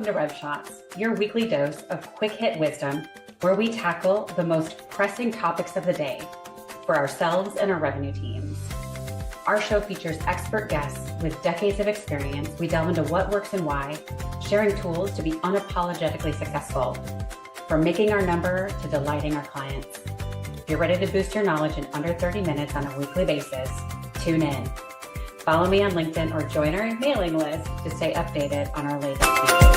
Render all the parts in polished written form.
to Rev Shots, your weekly dose of quick hit wisdom, where we tackle the most pressing topics of the day for ourselves and our revenue teams. Our show features expert guests with decades of experience. We delve into what works and why, sharing tools to be unapologetically successful, from making our number to delighting our clients. If you're ready to boost your knowledge in under 30 minutes on a weekly basis, tune in. Follow me on LinkedIn or join our mailing list to stay updated on our latest features.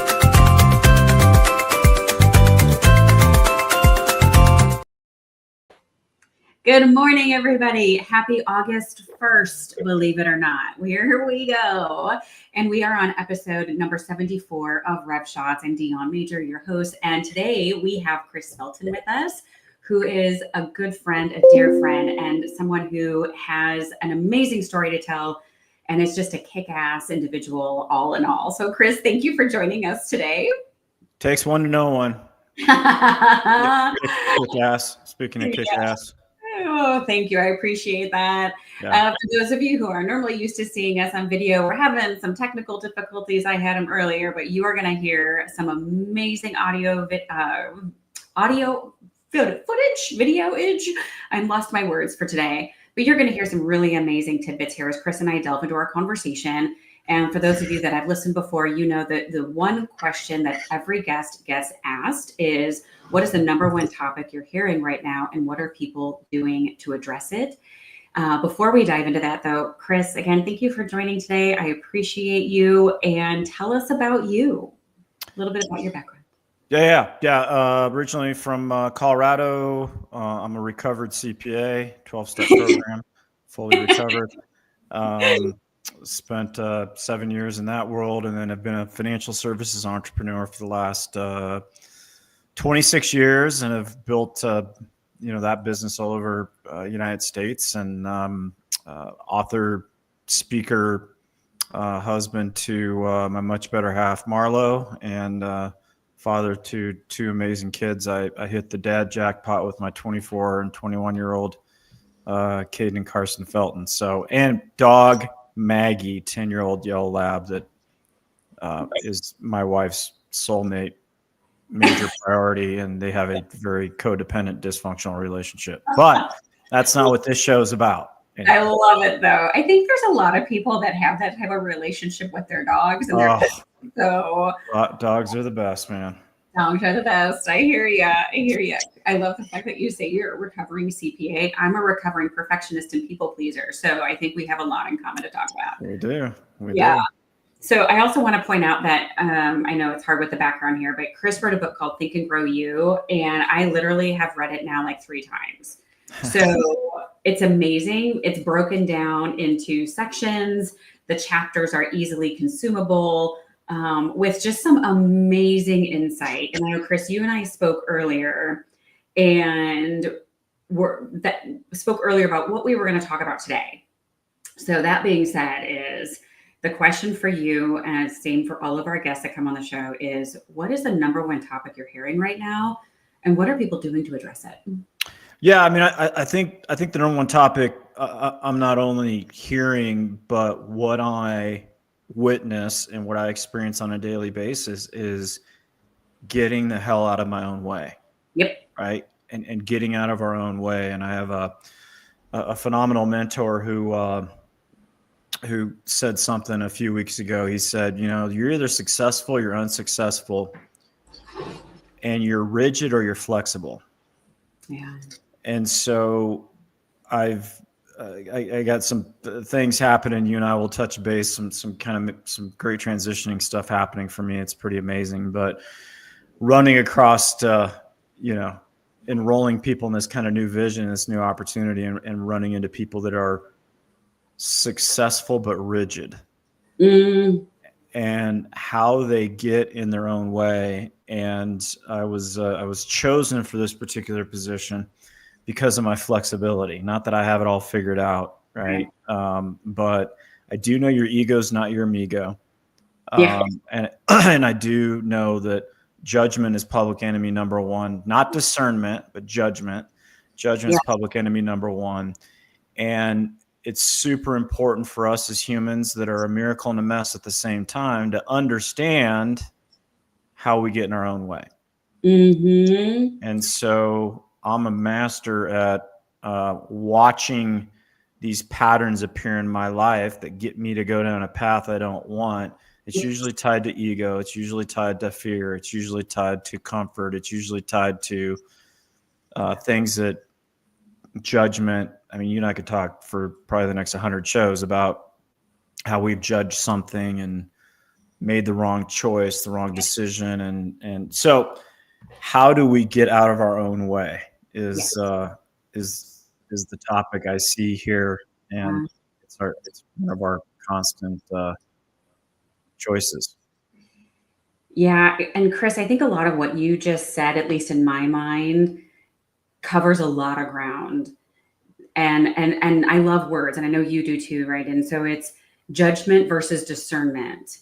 Good morning, everybody. Happy August 1st, believe it or not. Here we go. And we are on episode number 74 of Rev Shots. I'm Dion Major, your host. And today we have Chris Felton with us, who is a good friend, a dear friend, and someone who has an amazing story to tell. And is just a kick-ass individual all in all. So Chris, thank you for joining us today. Takes one to know one. Kick-ass. Speaking of kick-ass. Oh, thank you. I appreciate that. Yeah. For those of you who are normally used to seeing us on video, we're having some technical difficulties. I had them earlier, but you are going to hear some amazing audio video-age. I lost my words for today. But you're going to hear some really amazing tidbits here as Chris and I delve into our conversation. And for those of you that have listened before, you know that the one question that every guest gets asked is, what is the number one topic you're hearing right now? And what are people doing to address it? Before we dive into that, though, Chris, again, thank you for joining today. I appreciate you. And tell us about you, a little bit about your background. Yeah. Originally from Colorado. I'm a recovered CPA, 12-step program, fully recovered. Spent 7 years in that world, and then have been a financial services entrepreneur for the last 26 years, and have built that business all over United States, and author, speaker, husband to my much better half, Marlo, and father to two amazing kids. I hit the dad jackpot with my 24 and 21-year-old Caden and Carson Felton. So, and dog Maggie, 10-year-old yellow lab that is my wife's soulmate, major priority, and they have a very codependent, dysfunctional relationship. But that's not what this show is about. Anyway. I love it, though. I think there's a lot of people that have that type of relationship with their dogs. And dogs are the best, man. Dogs are the best. I hear you. I love the fact that you say you're a recovering CPA. I'm a recovering perfectionist and people pleaser. So I think we have a lot in common to talk about. We do. So I also want to point out that I know it's hard with the background here, but Chris wrote a book called Think and Grow You. And I literally have read it now like 3 times. So it's amazing. It's broken down into sections. The chapters are easily consumable with just some amazing insight. And I know, Chris, you and I spoke earlier about what we were going to talk about today. So that being said, is the question for you, and same for all of our guests that come on the show, is what is the number one topic you're hearing right now? And what are people doing to address it? Yeah, I mean, I think the number one topic I'm not only hearing, but what I witness and what I experience on a daily basis is getting the hell out of my own way. Yep. Right. And getting out of our own way. And I have a phenomenal mentor who said something a few weeks ago. He said, you're either successful, you're unsuccessful, and you're rigid or you're flexible. Yeah. And so I got some things happening. You and I will touch base, some great transitioning stuff happening for me. It's pretty amazing, but running across, enrolling people in this kind of new vision, this new opportunity, and running into people that are successful, but rigid, and how they get in their own way. And I was chosen for this particular position because of my flexibility. Not that I have it all figured out, right? But I do know your ego's not your amigo. And I do know that judgment is public enemy number one, not discernment, but judgment. Judgment is public enemy number one. And it's super important for us as humans that are a miracle and a mess at the same time to understand how we get in our own way. Mm-hmm. And so I'm a master at watching these patterns appear in my life that get me to go down a path I don't want. It's usually tied to ego. It's usually tied to fear. It's usually tied to comfort. It's usually tied to things that judgment. I mean, you and I could talk for probably the next 100 shows about how we've judged something and made the wrong choice, the wrong decision. And so how do we get out of our own way is the topic I see here. And it's one of our constant choices. Yeah. And Chris, I think a lot of what you just said, at least in my mind, covers a lot of ground. And I love words, and I know you do too, right? And so it's judgment versus discernment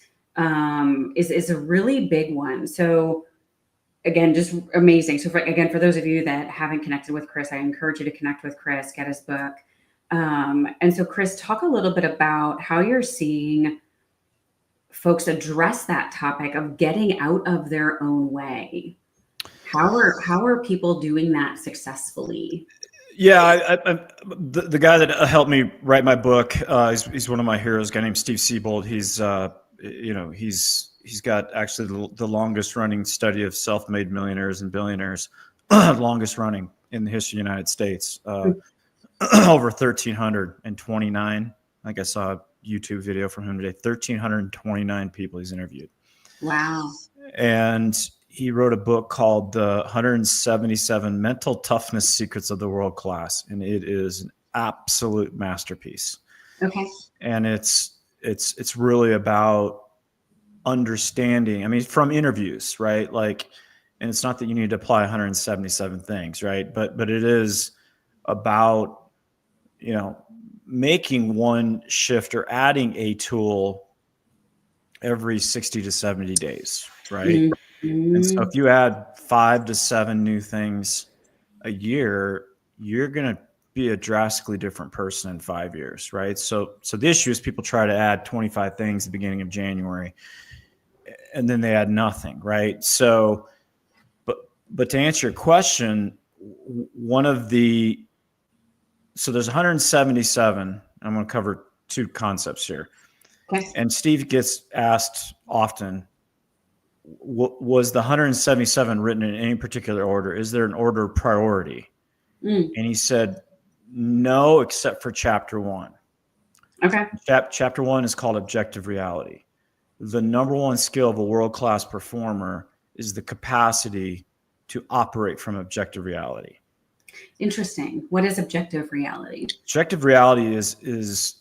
is a really big one. So again, just amazing. So for those of you that haven't connected with Chris, I encourage you to connect with Chris, get his book. And so Chris, talk a little bit about how you're seeing folks address that topic of getting out of their own way. How are people doing that successly? Yeah, the guy that helped me write my book, he's one of my heroes. A guy named Steve Siebold. He's got actually the longest running study of self-made millionaires and billionaires, longest running in the history of the United States. Over 1,329. I think I saw a YouTube video from him today. 1,329 people he's interviewed. Wow. And he wrote a book called The 177 Mental Toughness Secrets of the World Class. And it is an absolute masterpiece. Okay. And it's really about understanding, I mean, from interviews, right? Like, and it's not that you need to apply 177 things, right? But it is about, making one shift or adding a tool every 60 to 70 days, right? Mm-hmm. And so if you add 5 to 7 new things a year, you're going to be a drastically different person in 5 years, right? So the issue is people try to add 25 things at the beginning of January, and then they add nothing, right? So, but to answer your question, so there's 177. I'm going to cover 2 concepts here. Okay. And Steve gets asked often, was the 177 written in any particular order? Is there an order of priority? And he said, no, except for chapter 1. Okay. Chapter 1 is called objective reality. The number one skill of a world-class performer is the capacity to operate from objective reality. Interesting. What is objective reality? Objective reality is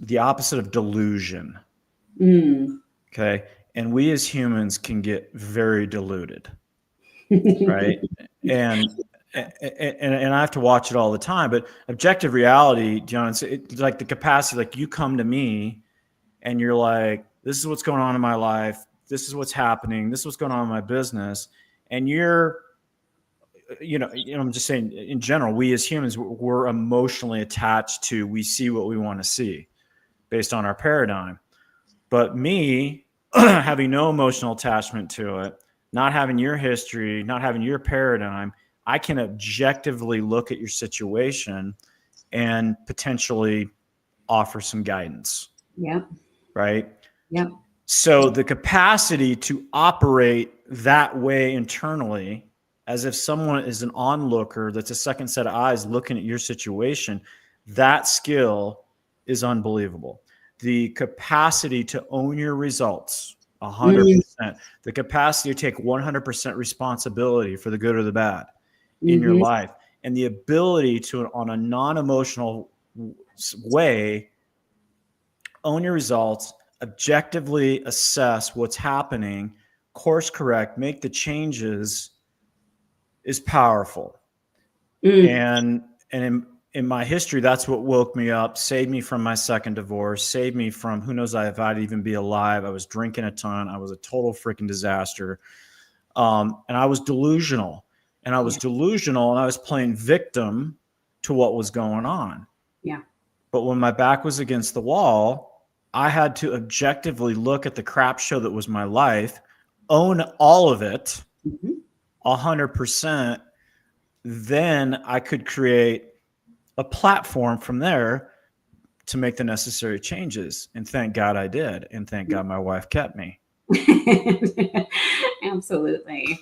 the opposite of delusion. Okay. And we as humans can get very deluded, right? And I have to watch it all the time. But objective reality, John, it's like the capacity, like you come to me and you're like, this is what's going on in my life. This is what's happening. This is what's going on in my business. And you're, I'm just saying in general, we as humans, we're emotionally attached to, we see what we want to see based on our paradigm. But me, having no emotional attachment to it, not having your history, not having your paradigm, I can objectively look at your situation and potentially offer some guidance. Yep. Right? Yep. So the capacity to operate that way internally, as if someone is an onlooker that's a second set of eyes looking at your situation, that skill is unbelievable. The capacity to own your results 100%, the capacity to take 100% responsibility for the good or the bad in your life, and the ability to, on a non-emotional way, own your results, objectively assess what's happening, course correct, make the changes, is powerful. And in my history, that's what woke me up, saved me from my second divorce, saved me from who knows if I'd even be alive. I was drinking a ton. I was a total freaking disaster. And I was delusional. And I was playing victim to what was going on. Yeah. But when my back was against the wall, I had to objectively look at the crap show that was my life, own all of it, Mhm. 100%, then I could create a platform from there to make the necessary changes. And thank God I did. And thank God my wife kept me. Absolutely.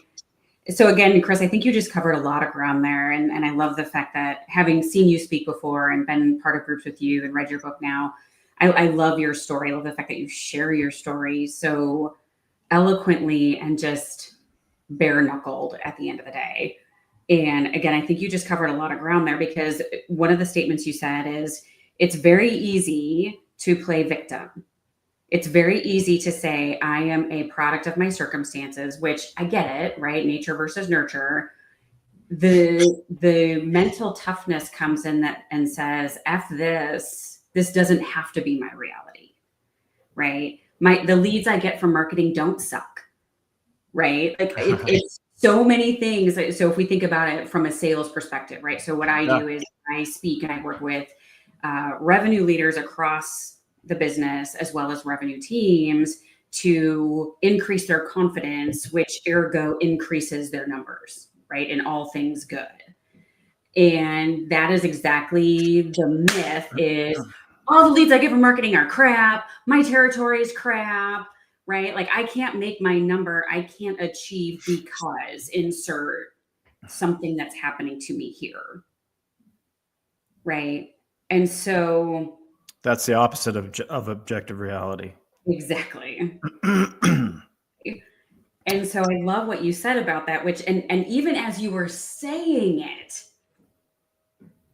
So again, Chris, I think you just covered a lot of ground there. And I love the fact that having seen you speak before and been part of groups with you and read your book now, I love your story. I love the fact that you share your story so eloquently and just bare knuckled at the end of the day. And again, I think you just covered a lot of ground there, because one of the statements you said is it's very easy to play victim. It's very easy to say, I am a product of my circumstances, which I get it, right? Nature versus nurture. The mental toughness comes in that and says, F this doesn't have to be my reality, right? The leads I get from marketing don't suck, right? Like it's so many things. So if we think about it from a sales perspective, right? So what I do is I speak and I work with revenue leaders across the business as well as revenue teams to increase their confidence, which ergo increases their numbers, right? In all things good. And that is exactly the myth is all the leads I get from marketing are crap. My territory is crap, right? Like I can't make my number. I can't achieve because insert something that's happening to me here. Right. And so that's the opposite of objective reality. Exactly. And so I love what you said about that, which, and even as you were saying it,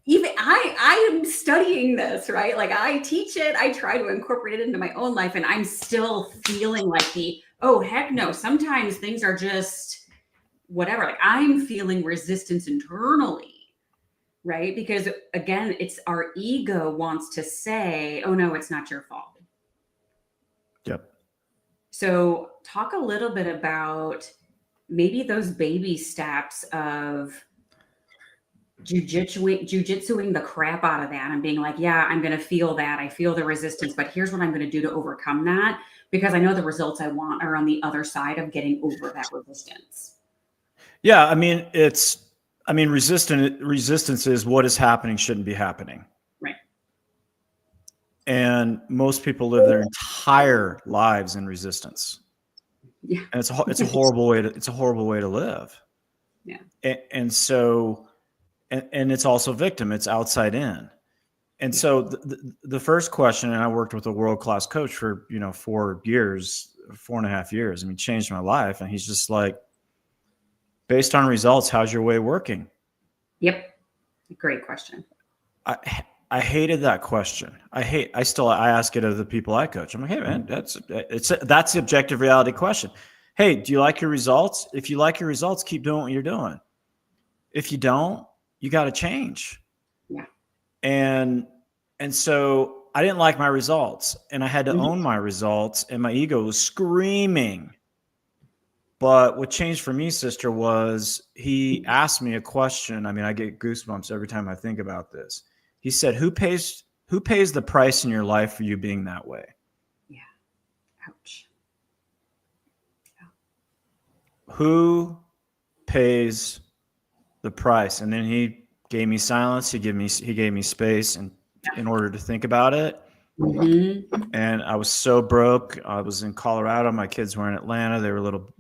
even I am studying this, right? Like I teach it, I try to incorporate it into my own life, and I'm still feeling like oh, heck no. Sometimes things are just whatever. Like I'm feeling resistance internally, right? Because again, it's our ego wants to say, oh no, it's not your fault. Yep. So talk a little bit about maybe those baby steps of jujitsuing the crap out of that and being like, yeah, I'm going to feel that. I feel the resistance, but here's what I'm going to do to overcome that, because I know the results I want are on the other side of getting over that resistance. Yeah. I mean, resistance is what is happening shouldn't be happening. Right. And most people live their entire lives in resistance. Yeah. And it's a horrible way to live. Yeah. And so, and it's also victim, it's outside in. And so the first question, and I worked with a world-class coach for, 4.5 years. I mean, changed my life. And he's just like, based on results, how's your way working? Yep. Great question. I hated that question. I ask it of the people I coach. I'm like, hey man, that's the objective reality question. Hey, do you like your results? If you like your results, keep doing what you're doing. If you don't, you got to change. Yeah. And so I didn't like my results, and I had to own my results, and my ego was screaming. But what changed for me, sister, was he asked me a question. I mean, I get goosebumps every time I think about this. He said, who pays the price in your life for you being that way? Yeah. Ouch. Yeah. Who pays the price? And then he gave me silence. He gave me space and in order to think about it. Mm-hmm. And I was so broke. I was in Colorado. My kids were in Atlanta. They were little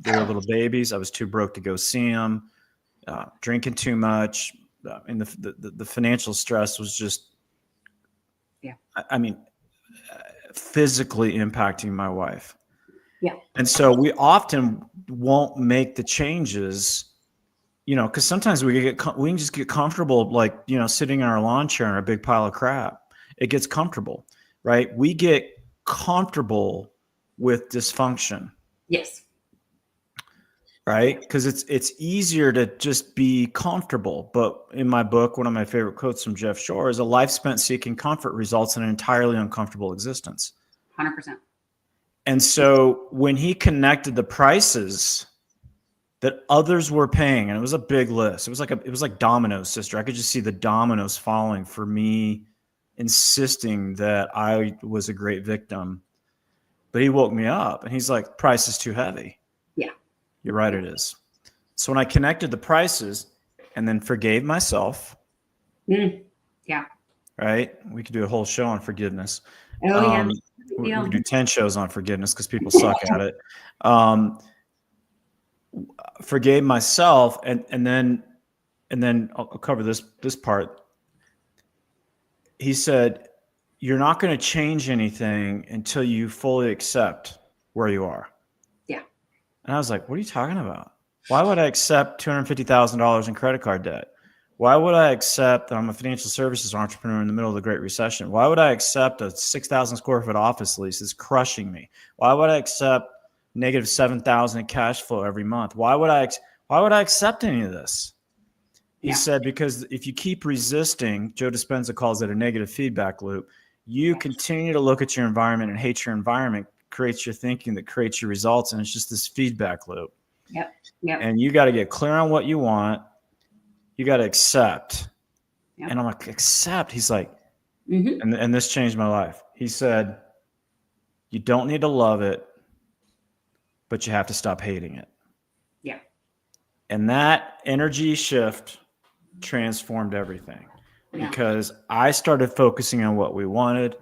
babies. I was too broke to go see them. Drinking too much. And the financial stress was just, I mean, physically impacting my wife. Yeah. And so we often won't make the changes, because sometimes we can just get comfortable, like, sitting in our lawn chair in a big pile of crap. It gets comfortable, right? We get comfortable with dysfunction. Yes. Right? Because it's easier to just be comfortable. But in my book, one of my favorite quotes from Jeff Shore is, a life spent seeking comfort results in an entirely uncomfortable existence. 100%. And so when he connected the prices that others were paying, and it was a big list. It was like dominoes, sister. I could just see the dominoes falling for me, insisting that I was a great victim. But he woke me up and he's like, price is too heavy. Yeah. You're right, it is. So when I connected the prices and then forgave myself, Yeah. right? We could do a whole show on forgiveness. Oh, yeah. We could do 10 shows on forgiveness because people suck at it. Forgave myself, and then I'll cover this part. He said, "You're not going to change anything until you fully accept where you are." Yeah. And I was like, "What are you talking about? Why would I accept $250,000 in credit card debt? Why would I accept that I'm a financial services entrepreneur in the middle of the Great Recession? Why would I accept a 6,000 square foot office lease that's crushing me? Why would I accept negative 7,000 in cash flow every month? Why would I accept any of this?" He said, because if you keep resisting, Joe Dispenza calls it a negative feedback loop. You continue to look at your environment and hate your environment, creates your thinking that creates your results. And it's just this feedback loop. Yep. And you got to get clear on what you want. You got to accept. Yep. And I'm like, accept. He's like, and this changed my life. He said, you don't need to love it, but you have to stop hating it. Yeah. And that energy shift transformed everything, because I started focusing on what we wanted.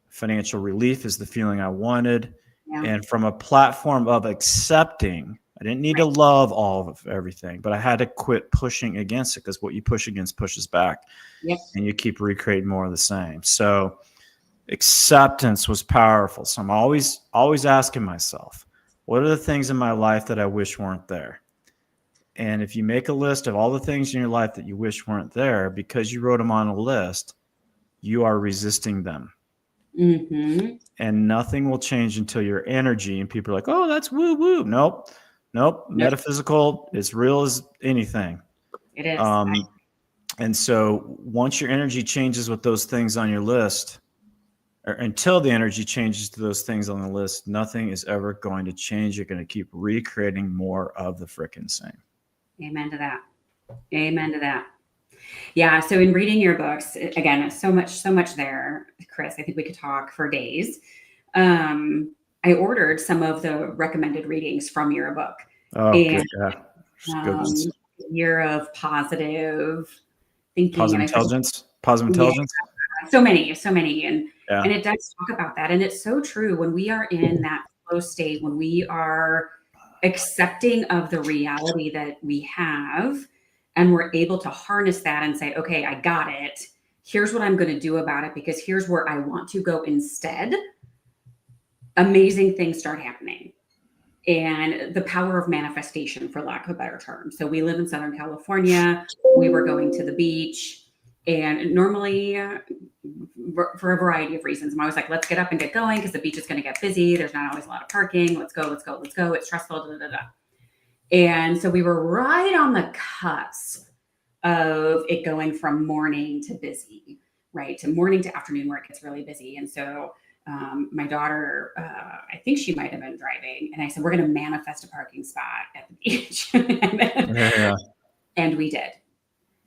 Financial relief is the feeling I wanted. And from a platform of accepting, I didn't need to love all of everything, but I had to quit pushing against it, because what you push against pushes back. And you keep recreating more of the same. So acceptance was powerful. So I'm always asking myself, what are the things in my life that I wish weren't there? And if you make a list of all the things in your life that you wish weren't there, because you wrote them on a list, you are resisting them. And nothing will change until your energy, and people are like, oh, that's woo woo. Nope. Metaphysical, as real as anything. It is. And so once your energy changes with those things on your list, or until the energy changes to those things on the list, nothing is ever going to change. You're going to keep recreating more of the frickin' same. Amen to that. Amen to that. Yeah. So in reading your books, again, so much there, Chris. I think we could talk for days. I ordered some of the recommended readings from your book. Oh, and, good. Year of positive thinking. Positive intelligence. Positive intelligence. So many. And it does talk about that. And it's so true. When we are in that flow state, when we are accepting of the reality that we have, and we're able to harness that and say, okay, I got it. Here's what I'm going to do about it, because here's where I want to go instead. Amazing things start happening. And the power of manifestation, for lack of a better term. So we live in Southern California. We were going to the beach. And normally, for a variety of reasons, I'm always like, let's get up and get going, because the beach is going to get busy. There's not always a lot of parking. Let's go. It's stressful. And so we were right on the cusp of it going from morning to busy, right? To morning to afternoon, where it gets really busy. And so my daughter, I think she might have been driving. And I said, we're going to manifest a parking spot at the beach. And we did.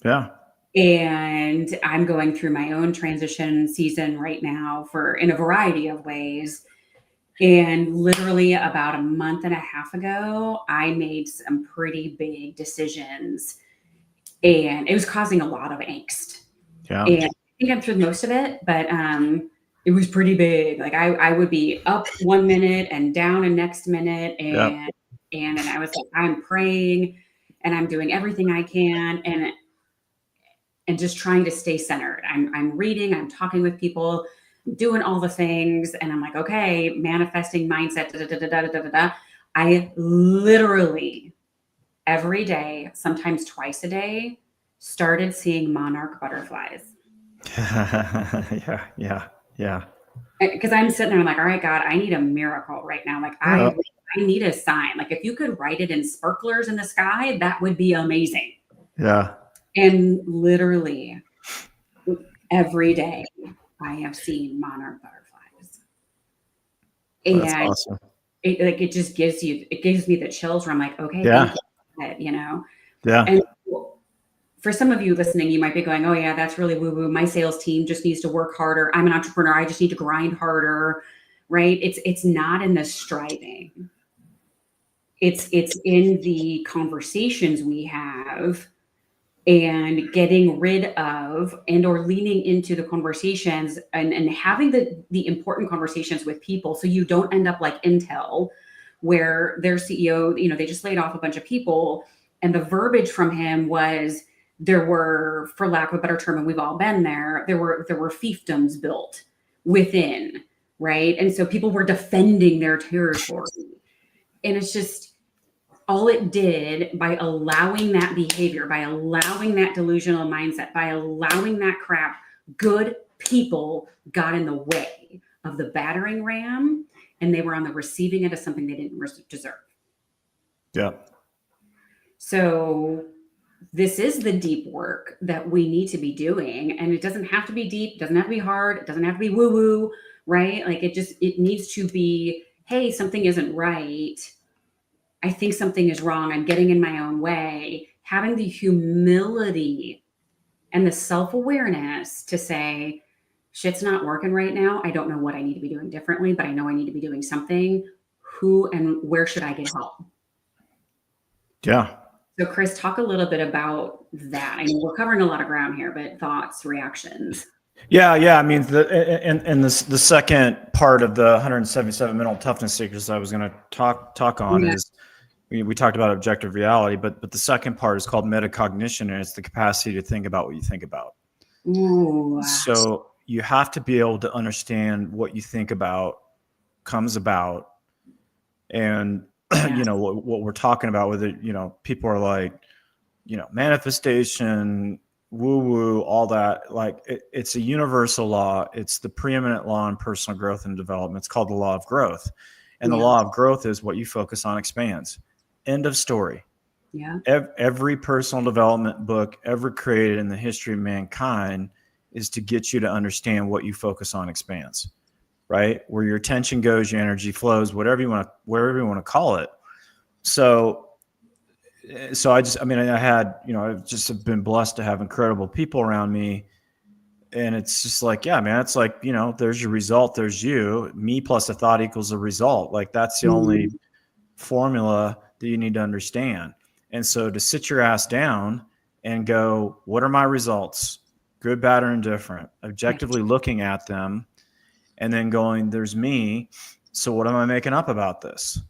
Yeah. And I'm going through my own transition season right now in a variety of ways. And literally about a month and a half ago, I made some pretty big decisions, and it was causing a lot of angst. Yeah. And I think I'm through most of it, but it was pretty big. Like I would be up 1 minute and down a next minute. And I was like, I'm praying and I'm doing everything I can. And just trying to stay centered. I'm reading, I'm talking with people, doing all the things. And I'm like, okay, manifesting mindset, I literally every day, sometimes twice a day, started seeing monarch butterflies. Yeah. Because I'm sitting there, I'm like, all right, God, I need a miracle right now. Like I need a sign. Like if you could write it in sparklers in the sky, that would be amazing. Yeah. And literally every day I have seen monarch butterflies. And that's awesome. It just gives me the chills where I'm like, okay, Yeah. You know? Yeah. And for some of you listening, you might be going, oh yeah, that's really woo woo. My sales team just needs to work harder. I'm an entrepreneur. I just need to grind harder. Right. It's not in the striving. It's in the conversations we have and getting rid of and or leaning into the conversations and having the important conversations with people so you don't end up like Intel, where their CEO, they just laid off a bunch of people, and the verbiage from him was there were, for lack of a better term, and we've all been there, there were fiefdoms built within, right? And so people were defending their territory. And it's just, all it did by allowing that behavior, by allowing that delusional mindset, by allowing that crap, good people got in the way of the battering ram, and they were on the receiving end of something they didn't deserve. Yeah. So this is the deep work that we need to be doing. And it doesn't have to be deep, it doesn't have to be hard, it doesn't have to be woo-woo, right? Like it needs to be, hey, something isn't right. I think something is wrong. I'm getting in my own way. Having the humility and the self-awareness to say, shit's not working right now. I don't know what I need to be doing differently, but I know I need to be doing something. Who and where should I get help? Yeah. So Chris, talk a little bit about that. I mean, we're covering a lot of ground here, but thoughts, reactions. Yeah. I mean, the second part of the 177 mental toughness secrets I was going to talk on is, we talked about objective reality, but the second part is called metacognition, and it's the capacity to think about what you think about. Ooh. So you have to be able to understand what you think about comes about, and what we're talking about with it. People are like, manifestation, woo-woo, all that. Like it's a universal law. It's the preeminent law in personal growth and development. It's called the law of growth, and the law of growth is what you focus on expands. End of story. Yeah. Every personal development book ever created in the history of mankind is to get you to understand what you focus on expands, right? Where your attention goes, your energy flows, wherever you want to call it. So I had, I've just been blessed to have incredible people around me. And it's just like, yeah, man, it's like, there's your result. There's you. Me plus a thought equals a result. Like that's the only formula that you need to understand. And so to sit your ass down and go, what are my results? Good, bad, or indifferent, objectively looking at them and then going, there's me. So what am I making up about this?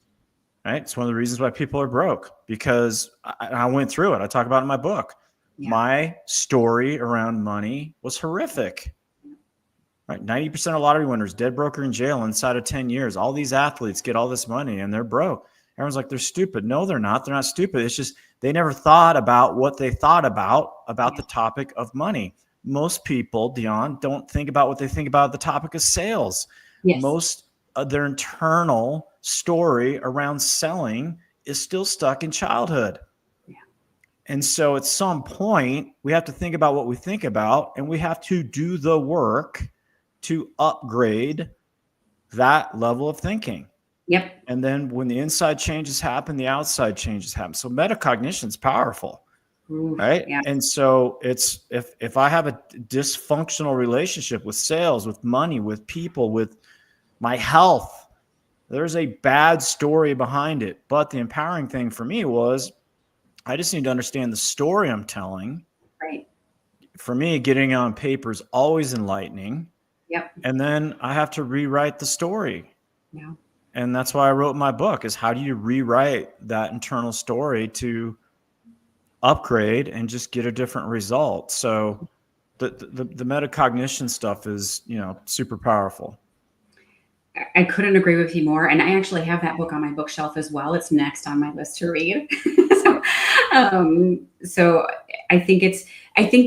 Right. It's one of the reasons why people are broke, because I went through it. I talk about it in my book. Yeah. My story around money was horrific. Right. 90% of lottery winners, dead, broke, or in jail inside of 10 years. All these athletes get all this money and they're broke. Everyone's like, they're stupid. No, they're not. They're not stupid. It's just they never thought about what they thought about the topic of money. Most people, Dion, don't think about what they think about the topic of sales. Yes. Most of their internal story around selling is still stuck in childhood. Yeah. And so at some point, we have to think about what we think about, and we have to do the work to upgrade that level of thinking. Yep. And then when the inside changes happen, the outside changes happen. So metacognition is powerful. Ooh, right. Yeah. And so it's, if I have a dysfunctional relationship with sales, with money, with people, with my health, there's a bad story behind it. But the empowering thing for me was, I just need to understand the story I'm telling. Right. For me, getting on paper is always enlightening. Yep. And then I have to rewrite the story. Yeah. And that's why I wrote my book, is how do you rewrite that internal story to upgrade and just get a different result? So the metacognition stuff is, super powerful. I couldn't agree with you more. And I actually have that book on my bookshelf as well. It's next on my list to read. So I think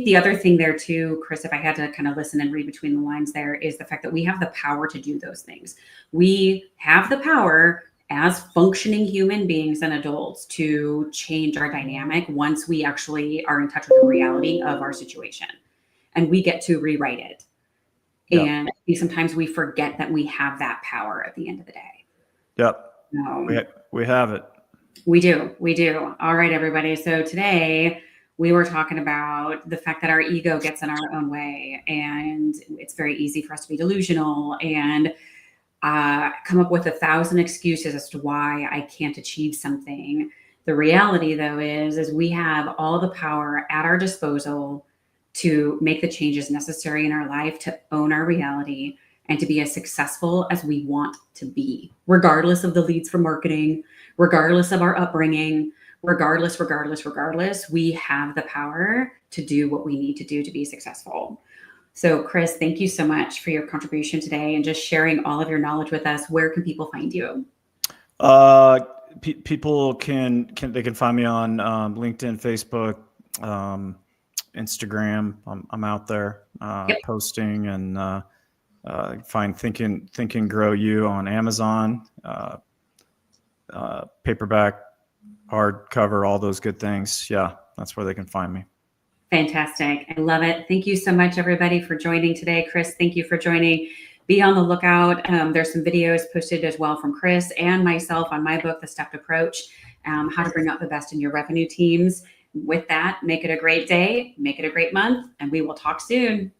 the other thing there too, Chris, if I had to kind of listen and read between the lines there, is the fact that we have the power to do those things. We have the power as functioning human beings and adults to change our dynamic once we actually are in touch with the reality of our situation, and we get to rewrite it. Yeah. And sometimes we forget that we have that power at the end of the day. Yep. We have it. We do. All right, everybody. So today we were talking about the fact that our ego gets in our own way, and it's very easy for us to be delusional. And come up with 1,000 excuses as to why I can't achieve something. The reality, though, is we have all the power at our disposal to make the changes necessary in our life, to own our reality, and to be as successful as we want to be, regardless of the leads from marketing, regardless of our upbringing, regardless, we have the power to do what we need to do to be successful. So Chris, thank you so much for your contribution today and just sharing all of your knowledge with us. Where can people find you? People can find me on LinkedIn, Facebook, Instagram. I'm out there posting, and find Think and Grow You on Amazon, paperback, hardcover, all those good things. Yeah, that's where they can find me. Fantastic. I love it. Thank you so much, everybody, for joining today. Chris, thank you for joining. Be on the lookout. There's some videos posted as well from Chris and myself on my book, The Stepped Approach, how to bring out the best in your revenue teams. With that, make it a great day, make it a great month, and we will talk soon.